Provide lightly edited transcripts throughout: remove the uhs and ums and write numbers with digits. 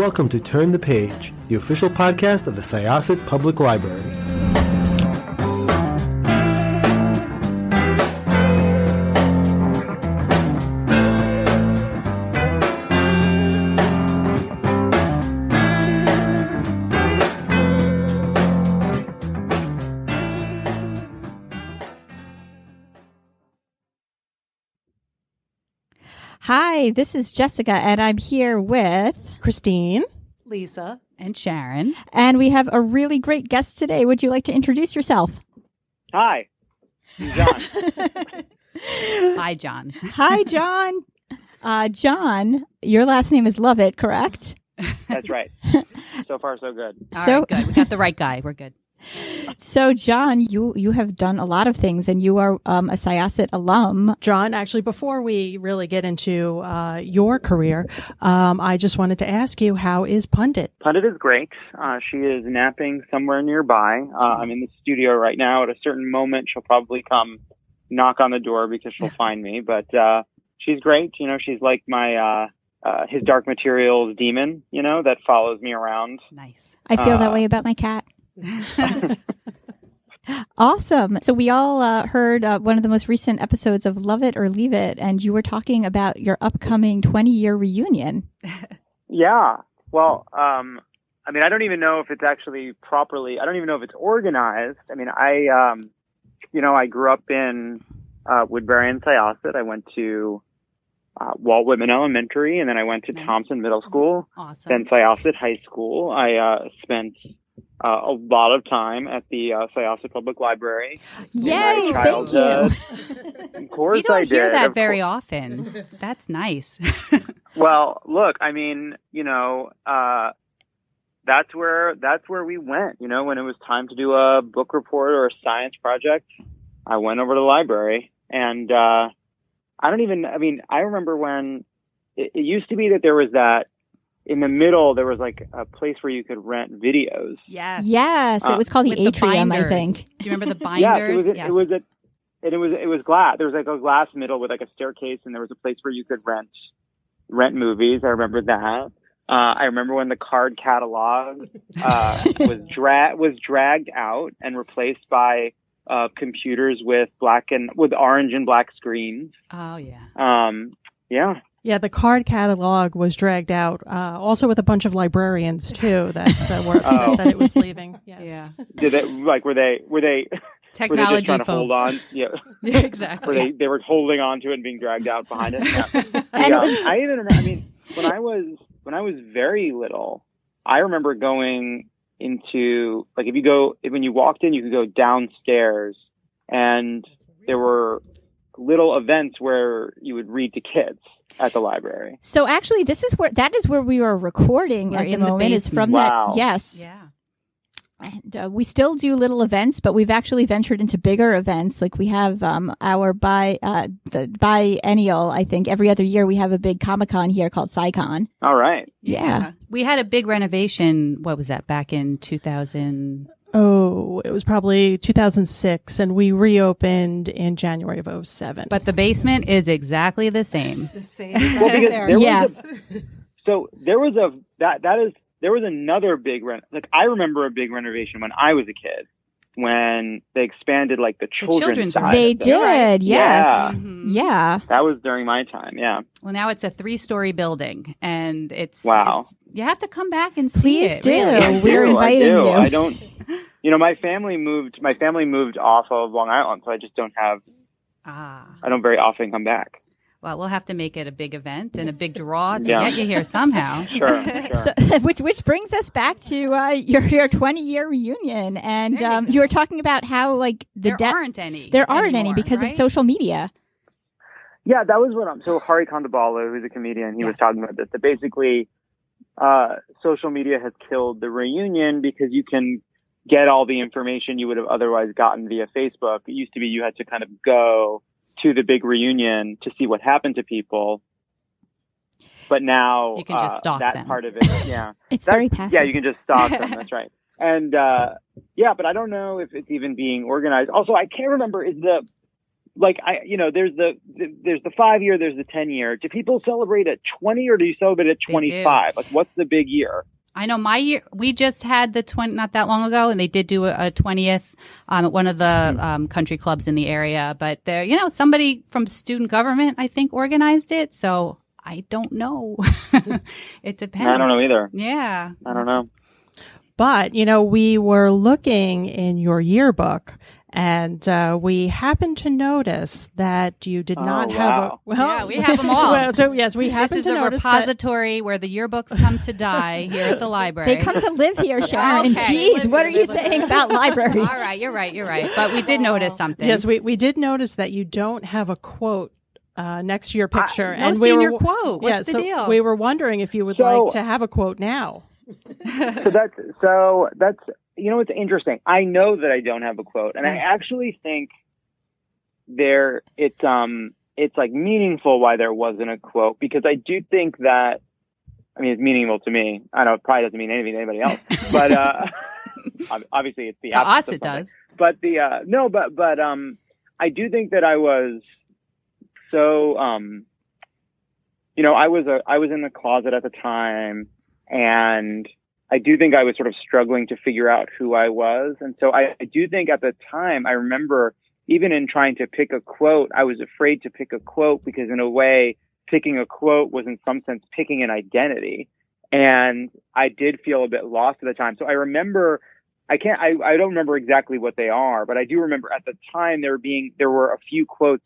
welcome to Turn the Page, the official podcast of the Syosset Public Library. Hi, this is Jessica, and I'm here with Christine, Lisa, and Sharon. And we have a really great guest today. Would you like to introduce yourself? Hi, I'm John. Hi, John. Hi, John. John, your last name is Lovett, correct? That's right. So far, so good. All right, good. We got the right guy. We're good. So, John, you have done a lot of things, and you are a Syosset alum. John, actually, before we really get into your career, I just wanted to ask you, how is Pundit? Pundit is great. She is napping somewhere nearby. I'm in the studio right now. At a certain moment, she'll probably come knock on the door because she'll find me. But she's great. You know, she's like my his Dark Materials demon, you know, that follows me around. Nice. I feel that way about my cat. Awesome. So we all heard one of the most recent episodes of Love It or Leave It, and you were talking about your upcoming 20-year reunion. Yeah. Well, I mean, I don't even know if it's actually properly, I don't even know if it's organized. I mean, I grew up in Woodbury and Syosset. I went to Walt Whitman Elementary, and then I went to Thompson Middle School, then Syosset High School. I spent a lot of time at the Syosset Public Library. Yay, thank you. Of course, we don't I hear did. that very often. That's nice. Well, look, I mean, you know, that's where we went. You know, when it was time to do a book report or a science project, I went over to the library, and I remember when it used to be that there was that. In the middle, there was like a place where you could rent videos. Yes. Yes, it was called the Atrium, I think. Do you remember the binders? Yes, it was glass. There was like a glass middle with like a staircase, and there was a place where you could rent movies. I remember that. I remember when the card catalog was dragged out and replaced by computers with orange and black screens. Oh yeah. Yeah. Yeah, the card catalog was dragged out, also with a bunch of librarians too that were upset that it was leaving. Yes. Yeah. Did they were they Technology were they just trying to folk. hold on? Yeah. Yeah, exactly. They were holding on to it and being dragged out behind it. Yeah. I even remember. I mean, when I was very little, I remember going into when you walked in, you could go downstairs, and there were little events where you would read to kids at the library. So actually, that is where we were recording at the moment. Is from that. Yes. Yeah. And we still do little events, but we've actually ventured into bigger events. Like we have our the biennial. I think every other year we have a big Comic-Con here called SciCon. All right. Yeah. We had a big renovation. What was that? Back in 2000. Oh, it was probably 2006, and we reopened in January of 2007. But the basement is exactly the same. The same. Well, because there was there was another big I remember a big renovation when I was a kid, when they expanded like the children's side. They did, right? yes. Yeah. Mm-hmm. Yeah. That was during my time, yeah. Well, now it's a 3-story building, and Wow. You have to come back and see Please it. do. Really. We're inviting you. I don't. You know, my family moved off of Long Island, so I just don't have. I don't very often come back. Well, we'll have to make it a big event and a big draw to get you here somehow. Sure. So, which brings us back to your 20-year reunion, and you were talking about how like there aren't any because of social media. Yeah, that was so Hari Kondabolu, who's a comedian, he was talking about this. That basically, social media has killed the reunion because you can get all the information you would have otherwise gotten via Facebook. It used to be you had to kind of go to the big reunion to see what happened to people. But now you can just stalk that them. Part of it, yeah. It's very passive. Yeah, you can just stalk them. That's right. And but I don't know if it's even being organized. Also, I can't remember, is there's the 5 year, there's the 10 year. Do people celebrate at 20 or do you celebrate at 25? Like, what's the big year? I know my year, we just had the 20 not that long ago, and they did do a 20th at one of the country clubs in the area. But there, somebody from student government, I think, organized it. So I don't know. It depends. I don't know either. Yeah. I don't know. But, we were looking in your yearbook, and we happened to notice that you did not have a... Well, yeah, we have them all. We happened to notice this is the repository where the yearbooks come to die here at the library. They come to live here, Sharon. Jeez, what are you saying about libraries? All right, you're right. But we did notice something. Yes, we did notice that you don't have a quote next to your picture. No senior quote. What's the deal? We were wondering if you would like to have a quote now. So that's it's interesting. I know that I don't have a quote, and I actually think it's like meaningful why there wasn't a quote, because I do think that, it's meaningful to me. I know it probably doesn't mean anything to anybody else, but obviously it's the to us it does. But but I do think that I was so I was in the closet at the time. And I do think I was sort of struggling to figure out who I was. And so I do think at the time, I remember even in trying to pick a quote, I was afraid to pick a quote because in a way, picking a quote was in some sense picking an identity. And I did feel a bit lost at the time. So I remember, I don't remember exactly what they are, but I do remember at the time there were a few quotes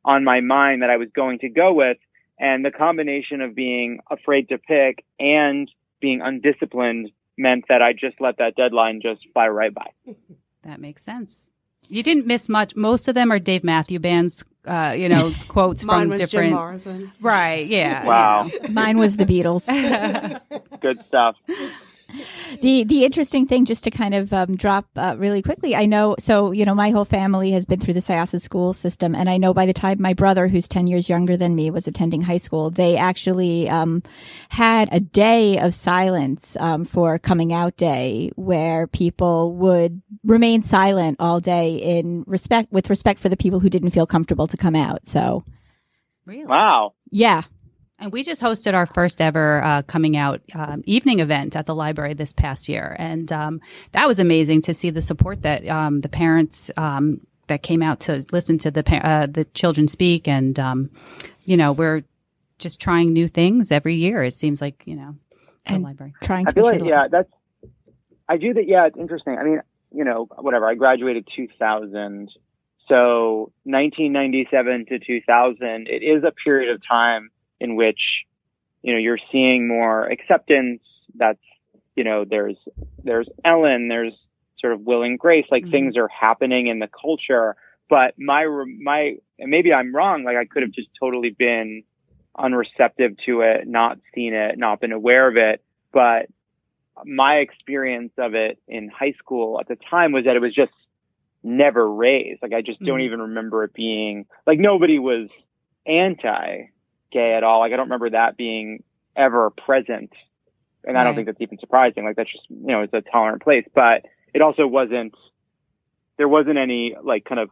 on my mind that I was going to go with. And the combination of being afraid to pick and being undisciplined meant that I just let that deadline just fly right by. That makes sense. You didn't miss much. Most of them are Dave Matthew Band's, quotes Mine from was different. Jim Morrison. Right. Yeah. Wow. Mine was the Beatles. Good stuff. The interesting thing, just to kind of drop really quickly, I know, so, my whole family has been through the Syosset school system, and I know by the time my brother, who's 10 years younger than me, was attending high school, they actually had a day of silence for coming out day, where people would remain silent all day with respect for the people who didn't feel comfortable to come out. So, really? Wow. Yeah. And we just hosted our first ever coming out evening event at the library this past year. And that was amazing to see the support that the parents that came out to listen to the children speak. And, we're just trying new things every year. It seems like, the library. Trying to I feel like, it's interesting. Whatever. I graduated 2000. So 1997 to 2000, it is a period of time in which, you're seeing more acceptance. That's, there's Ellen, there's sort of Will and Grace, like things are happening in the culture. But my, maybe I'm wrong. Like I could have just totally been unreceptive to it, not seen it, not been aware of it. But my experience of it in high school at the time was that it was just never raised. Like I just don't even remember it being like nobody was anti-gay at all. Like I don't remember that being ever present. And I don't think that's even surprising. Like that's just, it's a tolerant place, but it also there wasn't any like kind of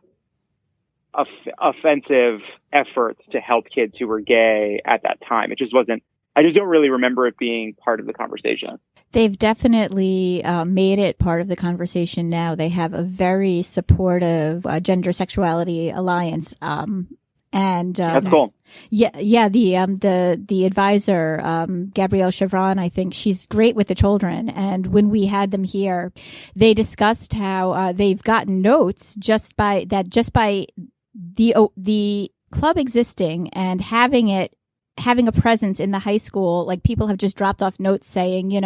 offensive efforts to help kids who were gay at that time. It just wasn't, I just don't really remember it being part of the conversation. They've definitely made it part of the conversation now. They have a very supportive gender sexuality alliance. And that's cool. Yeah. The advisor, Gabrielle Chevron, I think she's great with the children. And when we had them here, they discussed how they've gotten notes just by the club existing and having a presence in the high school. Like people have just dropped off notes saying,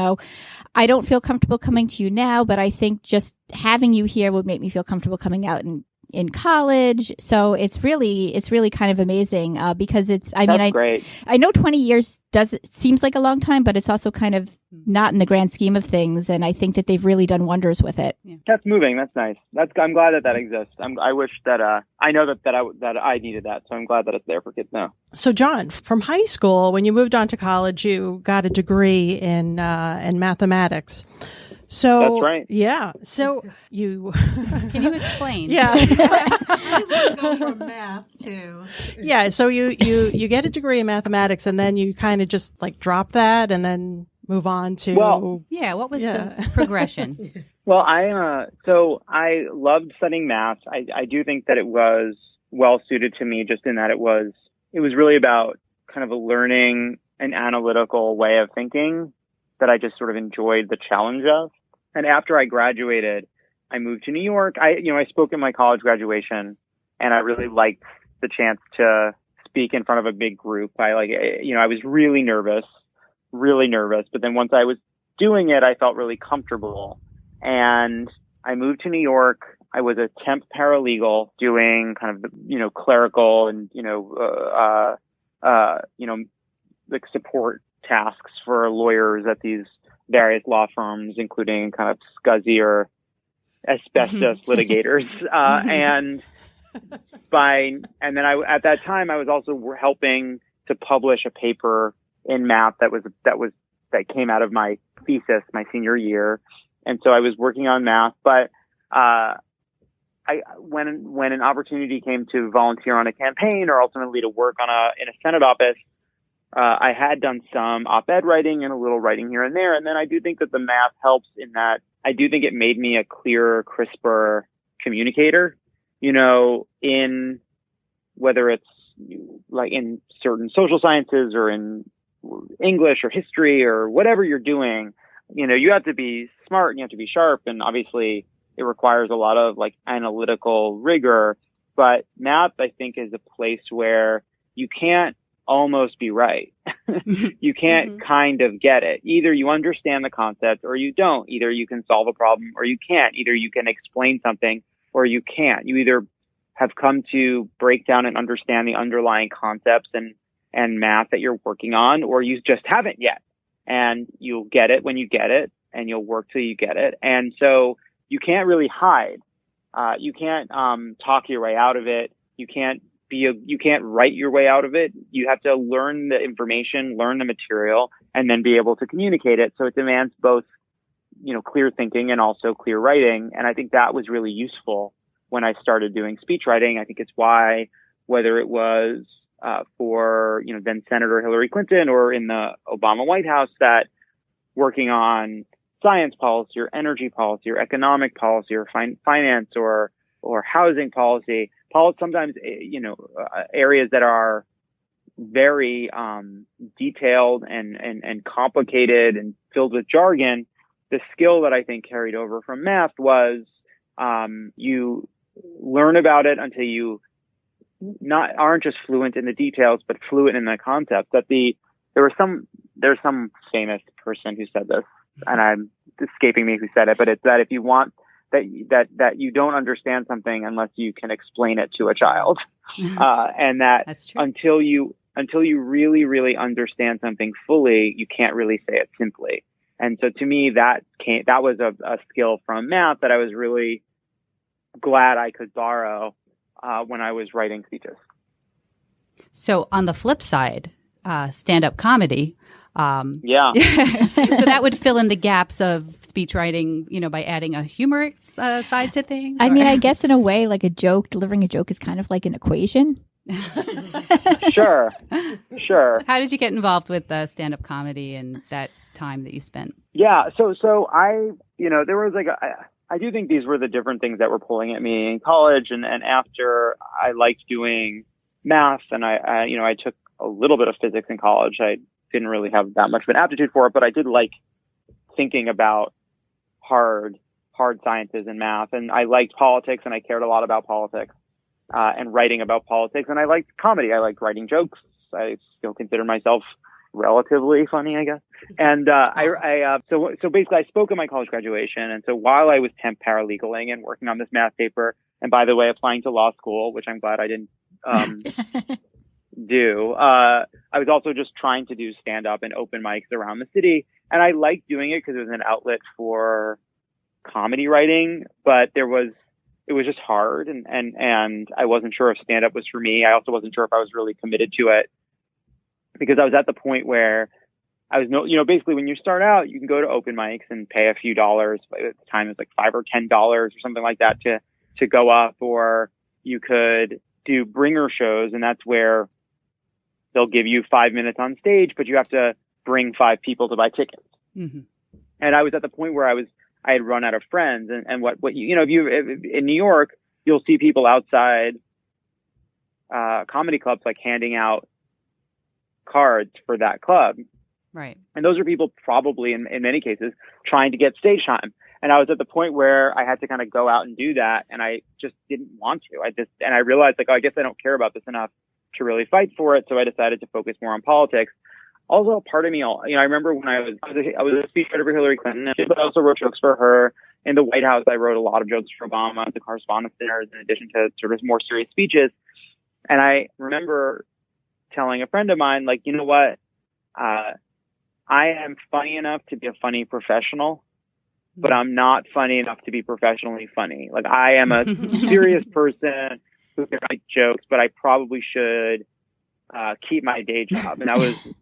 I don't feel comfortable coming to you now, but I think just having you here would make me feel comfortable coming out in college. So it's really kind of amazing because great. I know 20 years seems like a long time, but it's also kind of not in the grand scheme of things. And I think that they've really done wonders with it. Yeah. That's moving. That's nice. I'm glad that exists. I wish that I know that I needed that. So I'm glad that it's there for kids now. So Jon, from high school, when you moved on to college, you got a degree in mathematics. So That's right. Yeah. So you Can you explain? Yeah. I just want to go from math too. Yeah. So you get a degree in mathematics, and then you kind of just like drop that, and then move on to. Well, Yeah. What was the progression? Well, so I loved studying math. I do think that it was well suited to me, just in that it was really about kind of a learning an analytical way of thinking that I just sort of enjoyed the challenge of. And after I graduated, I moved to New York. I spoke at my college graduation, and I really liked the chance to speak in front of a big group. I was really nervous. But then once I was doing it, I felt really comfortable. And I moved to New York. I was a temp paralegal doing kind of the, clerical and, like support tasks for lawyers at these various law firms, including kind of scuzzy or asbestos litigators. And then at that time, I was also helping to publish a paper in math that came out of my thesis my senior year. And so I was working on math, but when an opportunity came to volunteer on a campaign or ultimately to work in a Senate office, I had done some op-ed writing and a little writing here and there. And then I do think that the math helps in that I do think it made me a clearer, crisper communicator, in whether it's like in certain social sciences or in English or history or whatever you're doing. You have to be smart and you have to be sharp. And obviously it requires a lot of like analytical rigor. But math, I think, is a place where you can't almost be right. You can't kind of get it. Either you understand the concept or you don't. Either you can solve a problem or you can't. Either you can explain something or you can't. You either have come to break down and understand the underlying concepts and math that you're working on, or you just haven't yet. And you'll get it when you get it, and you'll work till you get it. And so you can't really hide. You can't talk your way out of it. You can't write your way out of it. You have to learn the information, learn the material, and then be able to communicate it. So it demands both, clear thinking and also clear writing. And I think that was really useful when I started doing speech writing. I think it's why, whether it was for, then Senator Hillary Clinton or in the Obama White House, that working on science policy or energy policy or economic policy or finance or housing policy, sometimes, areas that are very detailed and complicated and filled with jargon. The skill that I think carried over from math was you learn about it until you aren't just fluent in the details, but fluent in the concept. There's some famous person who said this, and I'm escaping me who said it, but it's that if you want that you don't understand something unless you can explain it to a child, and that's until you really, really understand something fully, you can't really say it simply. And so to me, that was a skill from math that I was really glad I could borrow when I was writing speeches. So on the flip side, stand-up comedy. Yeah. So that would fill in the gaps of speech writing, by adding a humorous side to things. I mean, I guess in a way, like delivering a joke is kind of like an equation. Sure. How did you get involved with stand-up comedy and that time that you spent? Yeah. So I, there was I do think these were the different things that were pulling at me in college, and after I liked doing math, and I took a little bit of physics in college. I didn't really have that much of an aptitude for it, but I did like thinking about hard sciences and math. And I liked politics, and I cared a lot about politics, and writing about politics. And I liked comedy. I liked writing jokes. I still consider myself relatively funny, I guess. And, so basically I spoke at my college graduation. And so while I was temp paralegaling and working on this math paper, and by the way, applying to law school, which I'm glad I didn't, do, I was also just trying to do stand up and open mics around the city. And I liked doing it because it was an outlet for comedy writing, but it was just hard. And I wasn't sure if stand up was for me. I also wasn't sure if I was really committed to it, because I was at the point where basically when you start out, you can go to open mics and pay a few dollars. At the time, it was like $5 or $10 or something like that to go up, or you could do bringer shows, and that's where they'll give you 5 minutes on stage, but you have to bring 5 people to buy tickets. Mm-hmm. And I was at the point where I had run out of friends, and what if in New York, you'll see people outside comedy clubs like handing out cards for that club. Right. And those are people probably in many cases trying to get stage time. And I was at the point where I had to kind of go out and do that. And I just didn't want to. I realized I guess I don't care about this enough to really fight for it. So I decided to focus more on politics. Also, part of me, I remember when I was a speechwriter for Hillary Clinton, but I also wrote jokes for her. In the White House, I wrote a lot of jokes for Obama at the correspondence dinners, in addition to sort of more serious speeches. And I remember telling a friend of mine, like, you know what? I am funny enough to be a funny professional, but I'm not funny enough to be professionally funny. Like, I am a serious person who can write jokes, but I probably should keep my day job. And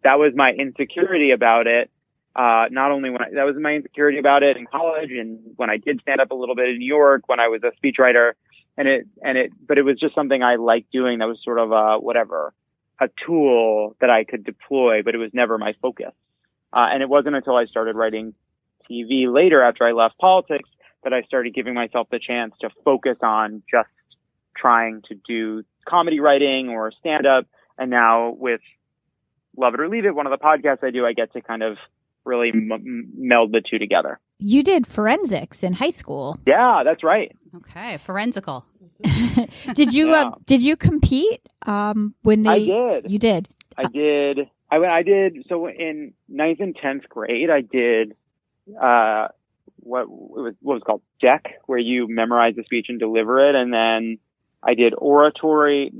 that was my insecurity about it. Not only that was my insecurity about it in college, and when I did stand up a little bit in New York when I was a speechwriter, but it was just something I liked doing. That was sort of a tool that I could deploy, but it was never my focus. And it wasn't until I started writing TV later, after I left politics, that I started giving myself the chance to focus on just trying to do comedy writing or stand up. And now with Love It or Leave It, one of the podcasts I do, I get to kind of really meld the two together. You did forensics in high school. Yeah, that's right. Okay, forensical. Did you compete when they? I did. You did. I did. I did. So in 9th and 10th grade, I did what was called deck, where you memorize the speech and deliver it, and then I did oratory.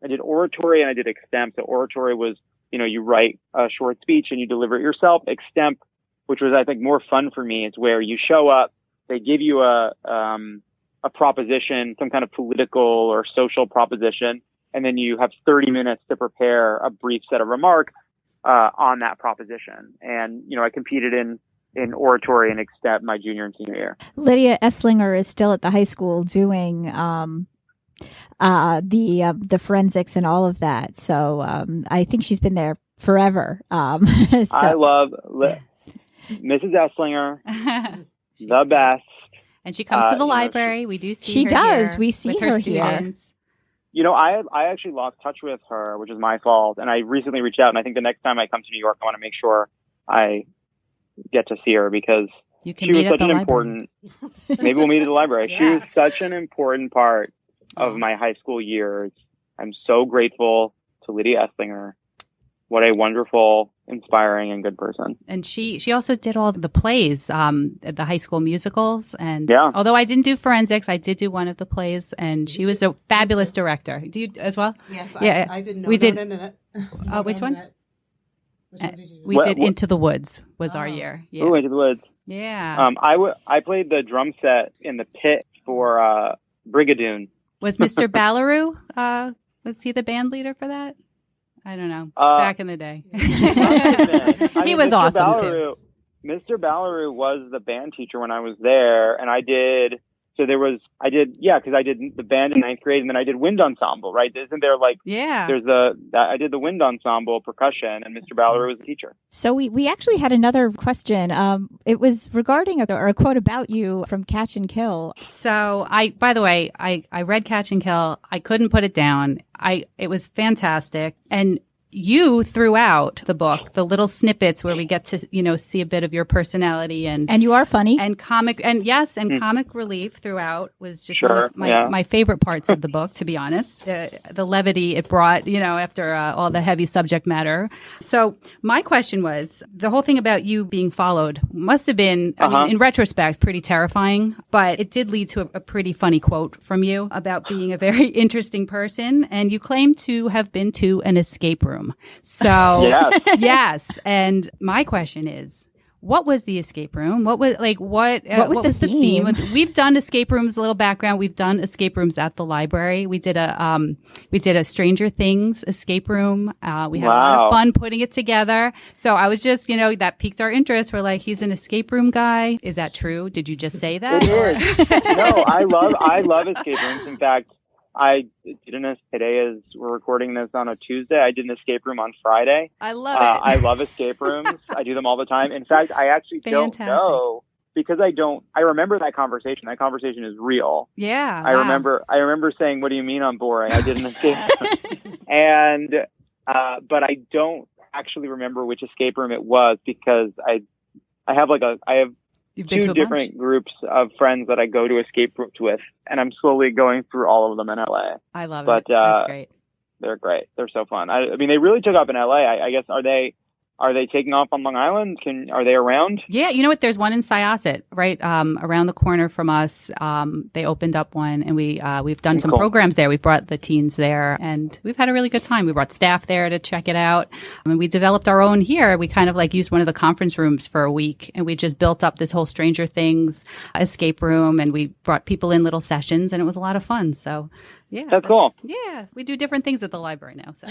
I did oratory and I did extemp. So oratory was, you write a short speech and you deliver it yourself. Extemp, which was, I think, more fun for me, is where you show up, they give you a proposition, some kind of political or social proposition, and then you have 30 minutes to prepare a brief set of remarks on that proposition. And, I competed in oratory and extemp my junior and senior year. Lydia Eslinger is still at the high school doing the forensics and all of that. So I think she's been there forever. I love Mrs. Eslinger, the best. And she comes to the library. We do see she her does. here We see with her students. I actually lost touch with her, which is my fault. And I recently reached out, and I think the next time I come to New York, I want to make sure I get to see her, because you can she was such an important, maybe we'll meet at the library. Yeah. She was such an important part of my high school years. I'm so grateful to Lydia Eslinger. What a wonderful, inspiring, and good person. And she also did all the plays at the high school musicals. And yeah. Although I didn't do forensics, I did do one of the plays, and she was a fabulous director. Do you as well? Yes, yeah, I didn't know. We did. Which one? Which one did you do? We did Into the Woods was our year. Yeah. Ooh, Into the Woods. Yeah. I played the drum set in the pit for Brigadoon. Was Mr. Ballaroo, was he the band leader for that? I don't know. Back in the day. He was awesome too. Mr. Ballaroo was the band teacher when I was there, and I did because I did the band in 9th grade, and then I did wind ensemble, right? Isn't there I did the wind ensemble percussion, and Mr. Ballaroo was the teacher. So we actually had another question. It was regarding a quote about you from Catch and Kill. So by the way, I read Catch and Kill. I couldn't put it down. It was fantastic. And you throughout the book, the little snippets where we get to, see a bit of your personality and you are funny and comic comic relief throughout was just one of my favorite parts of the book, to be honest. The levity it brought, after all the heavy subject matter. So my question was, the whole thing about you being followed must have been, I mean, in retrospect, pretty terrifying, but it did lead to a pretty funny quote from you about being a very interesting person. And you claim to have been to an escape room. So, yes. And my question is, what was the escape room? What was what was the theme? We've done escape rooms. A little background: we've done escape rooms at the library. We did a Stranger Things escape room. We had a lot of fun putting it together. So I was just, that piqued our interest. We're like, he's an escape room guy. Is that true? Did you just say that? It is. No, I love escape rooms. In fact, I did today as we're recording this on a Tuesday. I did an escape room on Friday. I love it. I love escape rooms. I do them all the time. In fact, I actually don't know because I remember that conversation. That conversation is real. Yeah. I remember saying, "What do you mean I'm boring? I did an escape room." And, but I don't actually remember which escape room it was because I have two different groups of friends that I go to escape rooms with, and I'm slowly going through all of them in LA. I love it. That's great. They're great. They're so fun. I mean, they really took off in LA. I guess are they taking off on Long Island? Are they around? Yeah, you know what? There's one in Syosset, right around the corner from us. They opened up one, and we've done some programs there. We've brought the teens there, and we've had a really good time. We brought staff there to check it out. I mean, we developed our own here. We kind of used one of the conference rooms for a week, and we just built up this whole Stranger Things escape room, and we brought people in little sessions, and it was a lot of fun. So. Yeah, that's cool. Yeah, we do different things at the library now. So.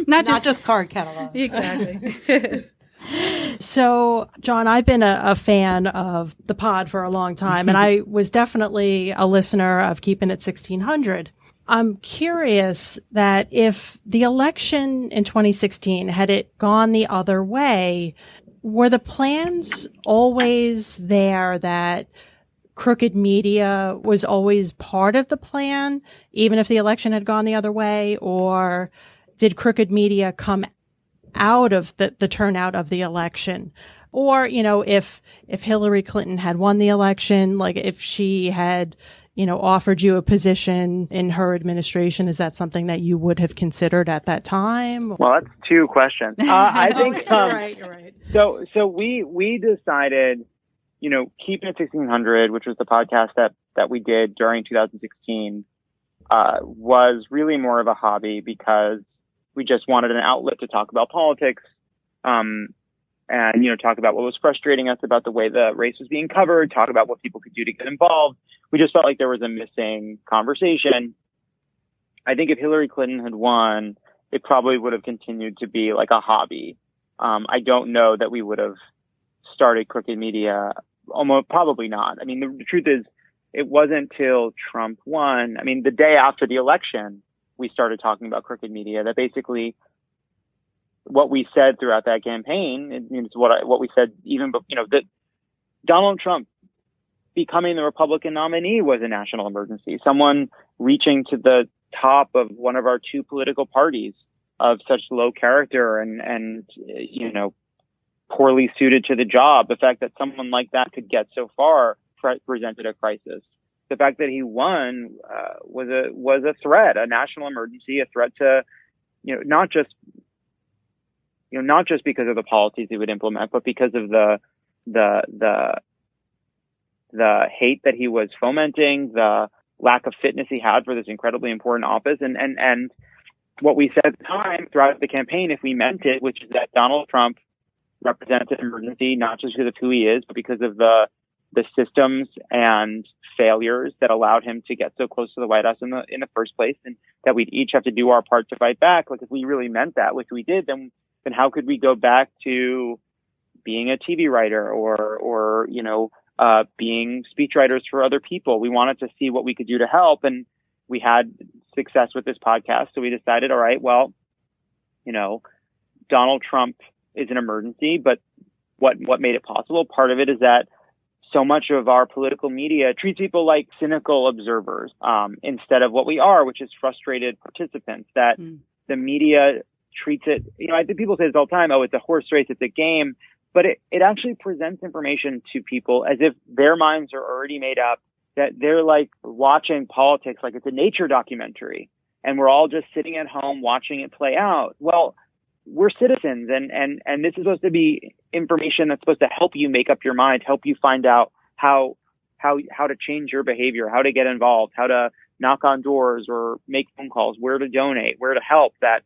not just card catalogs. Exactly. So, Jon, I've been a fan of the pod for a long time, and I was definitely a listener of Keeping It 1600. I'm curious that if the election in 2016, had it gone the other way, were the plans always there that crooked media was always part of the plan, even if the election had gone the other way? Or did crooked media come out of the turnout of the election? Or, if Hillary Clinton had won the election, if she had, offered you a position in her administration, is that something that you would have considered at that time? Well, that's two questions. I think you're right. So we decided, Keeping It 1600, which was the podcast that we did during 2016, was really more of a hobby because we just wanted an outlet to talk about politics, and, talk about what was frustrating us about the way the race was being covered, talk about what people could do to get involved. We just felt like there was a missing conversation. I think if Hillary Clinton had won, it probably would have continued to be like a hobby. I don't know that we would have started crooked media. Almost probably not. I mean, the truth is, it wasn't till Trump won. I mean, the day after the election, we started talking about crooked media. That basically what we said throughout that campaign. It's what we said even, that Donald Trump becoming the Republican nominee was a national emergency. Someone reaching to the top of one of our two political parties of such low character and poorly suited to the job. The fact that someone like that could get so far presented a crisis. The fact that he won was a threat, a national emergency, a threat to, not just because of the policies he would implement, but because of the hate that he was fomenting, the lack of fitness he had for this incredibly important office, and what we said at the time throughout the campaign, if we meant it, which is that Donald Trump represents an emergency, not just because of who he is, but because of the systems and failures that allowed him to get so close to the White House in the first place, and that we'd each have to do our part to fight back. If we really meant that, which we did, then how could we go back to being a TV writer or being speechwriters for other people? We wanted to see what we could do to help, and we had success with this podcast. So we decided, all right, well, Donald Trump is an emergency, but what made it possible? Part of it is that so much of our political media treats people like cynical observers, instead of what we are, which is frustrated participants. That the media treats it, I think people say this all the time, oh, it's a horse race, it's a game, but it actually presents information to people as if their minds are already made up, that they're like watching politics like it's a nature documentary, and we're all just sitting at home watching it play out. Well, we're citizens, and this is supposed to be information that's supposed to help you make up your mind, help you find out how to change your behavior, how to get involved, how to knock on doors or make phone calls, where to donate, where to help. That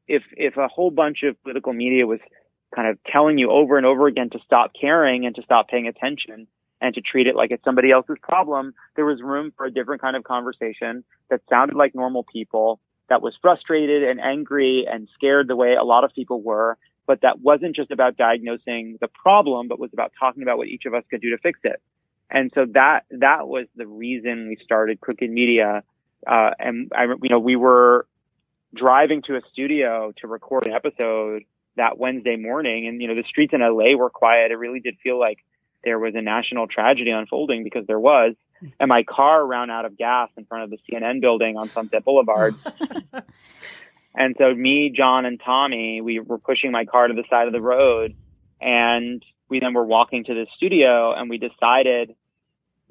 if a whole bunch of political media was kind of telling you over and over again to stop caring and to stop paying attention and to treat it like it's somebody else's problem, there was room for a different kind of conversation that sounded like normal people, that was frustrated and angry and scared the way a lot of people were, but that wasn't just about diagnosing the problem, but was about talking about what each of us could do to fix it. And so that was the reason we started Crooked Media. And we were driving to a studio to record an episode that Wednesday morning, and the streets in LA were quiet. It really did feel like there was a national tragedy unfolding, because there was. And my car ran out of gas in front of the CNN building on Sunset Boulevard. And so me, John, and Tommy, we were pushing my car to the side of the road, and we then were walking to the studio, and we decided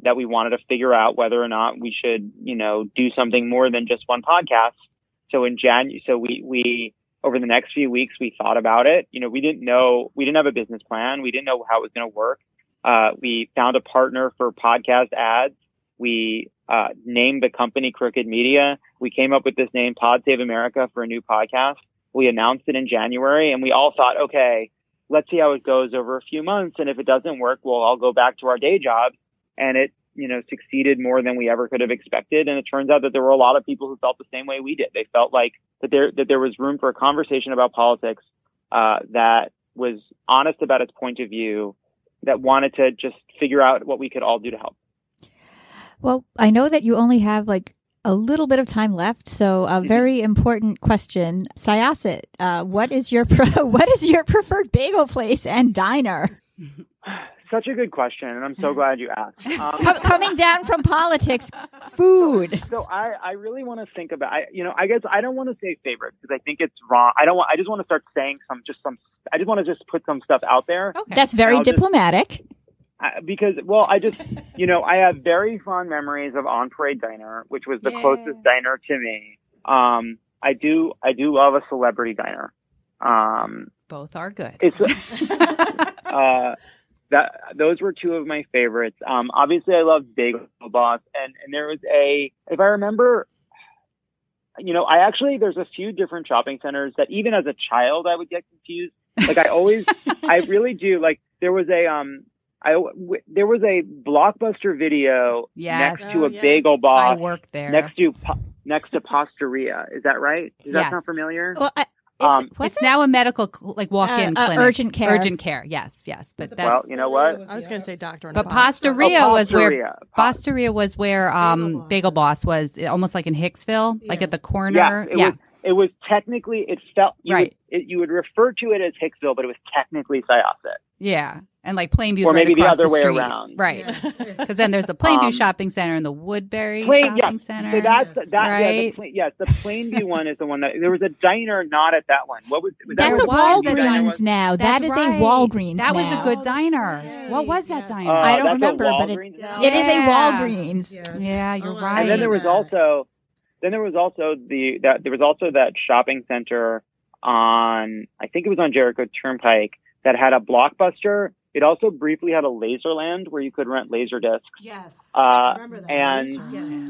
that we wanted to figure out whether or not we should, do something more than just one podcast. So in January, we over the next few weeks, we thought about it. We didn't have a business plan. We didn't know how it was going to work. We found a partner for podcast ads. We named the company Crooked Media. We came up with this name, Pod Save America, for a new podcast. We announced it in January, and we all thought, okay, let's see how it goes over a few months. And if it doesn't work, we'll all go back to our day jobs. And it, succeeded more than we ever could have expected. And it turns out that there were a lot of people who felt the same way we did. They felt like that there was room for a conversation about politics that was honest about its point of view, that wanted to just figure out what we could all do to help. Well, I know that you only have a little bit of time left, so a very important question. Syosset, what is your preferred bagel place and diner? Such a good question, and I'm so glad you asked. Coming down from politics, food. So I really want to think about. I guess I don't want to say favorite, because I think it's wrong. I just want to start saying I just want to just put some stuff out there. Okay. That's very diplomatic. Because I have very fond memories of On Parade Diner, which was the closest diner to me. I do love a celebrity diner. Both are good. Those were two of my favorites. Obviously I loved Bagel Boss, and there was if I remember, there's a few different shopping centers that even as a child I would get confused. I really do. There was a Blockbuster Video next to a Bagel Boss. I worked there. Next to Posteria. Is that right? Does that sound familiar? Well, it's now a medical walk-in clinic. Urgent care. Urgent care. Yes. But that's, well, you know what? I was going to say doctor. But Posteria was where Bagel Boss was, almost like in Hicksville, like at the corner. It was technically. It felt you would refer to it as Hicksville, but it was technically Syosset. Yeah. And Plainview's or maybe right across the other way street. around. Right. Because then there's the Plainview Shopping Center and the Woodbury Shopping Center. So that's right? The Plainview one is the one that there was a diner not at that one. What was that's a Walgreens now. That is a Walgreens. That was a good diner. What was that diner? I don't remember, but it is a Walgreens. Yeah, you're right. And then there was also that shopping center on, I think it was on Jericho Turnpike, that had a Blockbuster. It also briefly had a Laserland where you could rent Laserdiscs. Yes, I remember that. And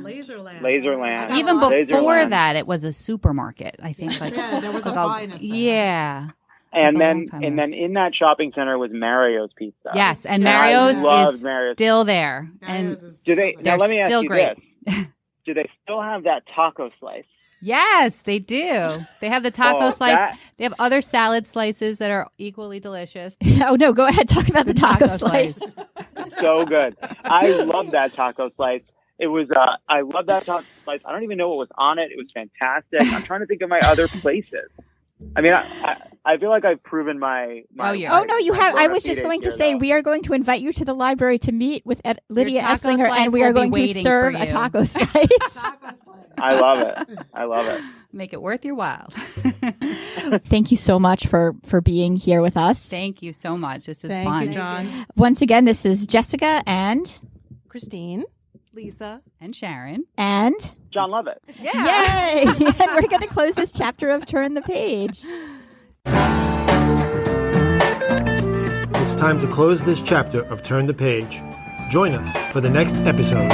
Laserland. Even before that, it was a supermarket. I think there was a Finest. Yeah. And then in that shopping center was Mario's Pizza. Yes, and Mario's is still there. And let me ask you great. this. Do they still have that taco slice? Yes, they do. They have the taco slice. They have other salad slices that are equally delicious. Oh, no. Go ahead. Talk about the taco slice. So good. I love that taco slice. It was, I love that taco slice. I don't even know what was on it. It was fantastic. I'm trying to think of my other places. I mean, I feel like I've proven my Oh, no, you have. I was just going to say, we are going to invite you to the library to meet with Lydia Eslinger, and we are going to serve a taco slice. I love it. Make it worth your while. Thank you so much for being here with us. Thank you so much. This was fun. Thank you, John. Once again, this is Jessica and Christine, Lisa, and Sharon, and Jon Lovett. Yeah. Yay! And we're going to close this chapter of Turn the Page. It's time to close this chapter of Turn the Page. Join us for the next episode.